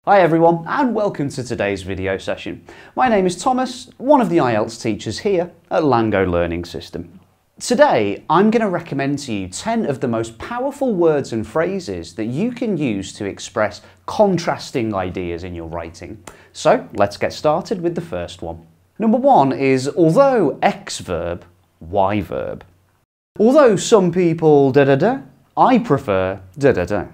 Hi everyone and welcome to today's video session. My name is Thomas, one of the IELTS teachers here at LangGo Learning System. Today I'm going to recommend to you 10 of the most powerful words and phrases that you can use to express contrasting ideas in your writing. So let's get started with the first one. Number one is although X verb, Y verb. Although some people da-da-da, I prefer da-da-da.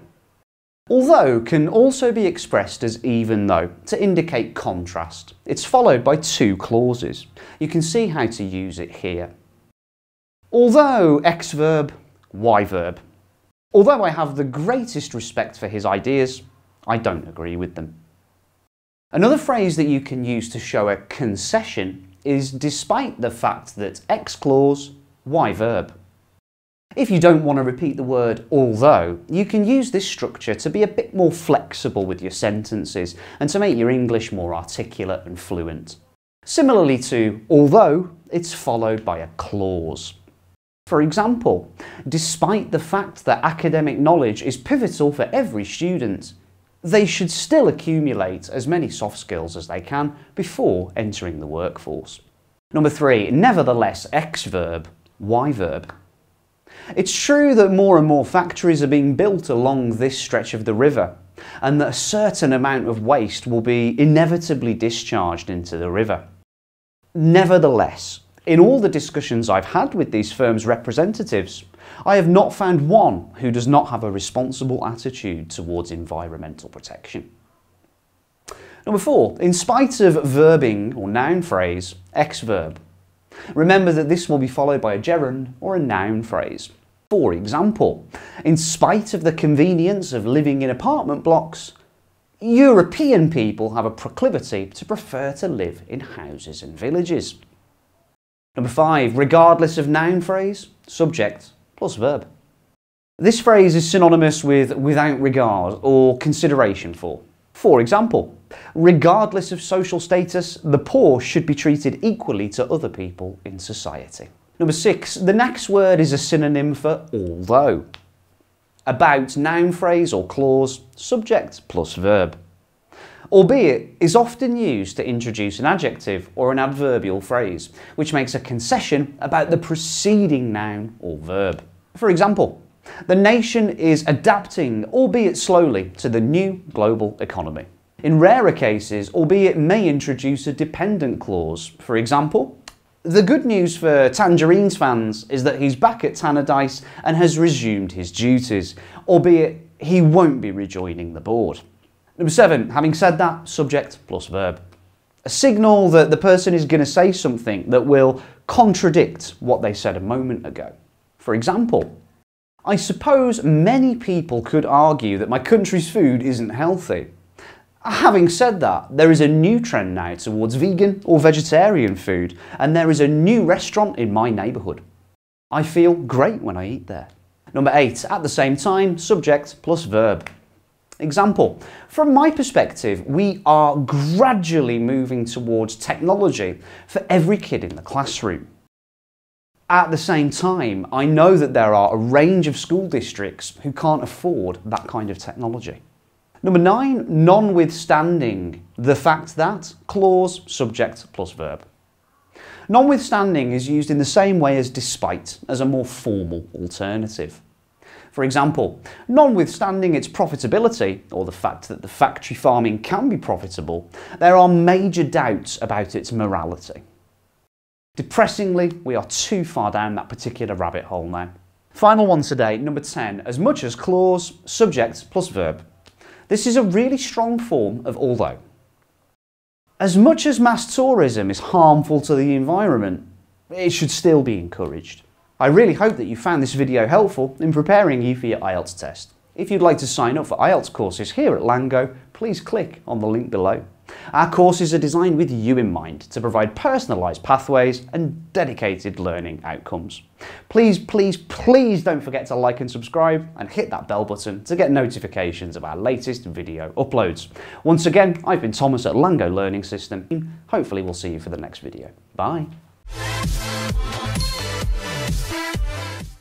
Although can also be expressed as even though to indicate contrast. It's followed by two clauses. You can see how to use it here. Although X verb, Y verb. Although I have the greatest respect for his ideas, I don't agree with them. Another phrase that you can use to show a concession is despite the fact that X clause, Y verb. If you don't want to repeat the word although, you can use this structure to be a bit more flexible with your sentences and to make your English more articulate and fluent. Similarly to although, it's followed by a clause. For example, despite the fact that academic knowledge is pivotal for every student, they should still accumulate as many soft skills as they can before entering the workforce. Number three, nevertheless, X verb, Y verb. It's true that more and more factories are being built along this stretch of the river, and that a certain amount of waste will be inevitably discharged into the river. Nevertheless, in all the discussions I've had with these firms' representatives, I have not found one who does not have a responsible attitude towards environmental protection. Number four, in spite of verbing or noun phrase, X verb. Remember that this will be followed by a gerund or a noun phrase. For example, in spite of the convenience of living in apartment blocks, European people have a proclivity to prefer to live in houses and villages. Number five, regardless of noun phrase, subject plus verb. This phrase is synonymous with without regard or consideration for. For example, regardless of social status, the poor should be treated equally to other people in society. Number six, the next word is a synonym for although. About noun phrase or clause, subject plus verb. Albeit is often used to introduce an adjective or an adverbial phrase, which makes a concession about the preceding noun or verb. For example, the nation is adapting, albeit slowly, to the new global economy. In rarer cases, albeit may introduce a dependent clause. For example, the good news for Tangerines fans is that he's back at Tannadice and has resumed his duties, albeit he won't be rejoining the board. Number seven, having said that, subject plus verb. A signal that the person is going to say something that will contradict what they said a moment ago. For example, I suppose many people could argue that my country's food isn't healthy. Having said that, there is a new trend now towards vegan or vegetarian food, and there is a new restaurant in my neighbourhood. I feel great when I eat there. Number eight, at the same time, subject plus verb. Example, from my perspective, we are gradually moving towards technology for every kid in the classroom. At the same time, I know that there are a range of school districts who can't afford that kind of technology. Number nine, notwithstanding the fact that, clause, subject plus verb. Notwithstanding is used in the same way as despite, as a more formal alternative. For example, notwithstanding its profitability, or the fact that the factory farming can be profitable, there are major doubts about its morality. Depressingly, we are too far down that particular rabbit hole now. Final one today, number 10, as much as clause, subject plus verb. This is a really strong form of although. As much as mass tourism is harmful to the environment, it should still be encouraged. I really hope that you found this video helpful in preparing you for your IELTS test. If you'd like to sign up for IELTS courses here at LangGo, please click on the link below. Our courses are designed with you in mind to provide personalised pathways and dedicated learning outcomes. Please, please, please don't forget to like and subscribe and hit that bell button to get notifications of our latest video uploads. Once again, I've been Thomas at LangGo Learning System. Hopefully we'll see you for the next video. Bye.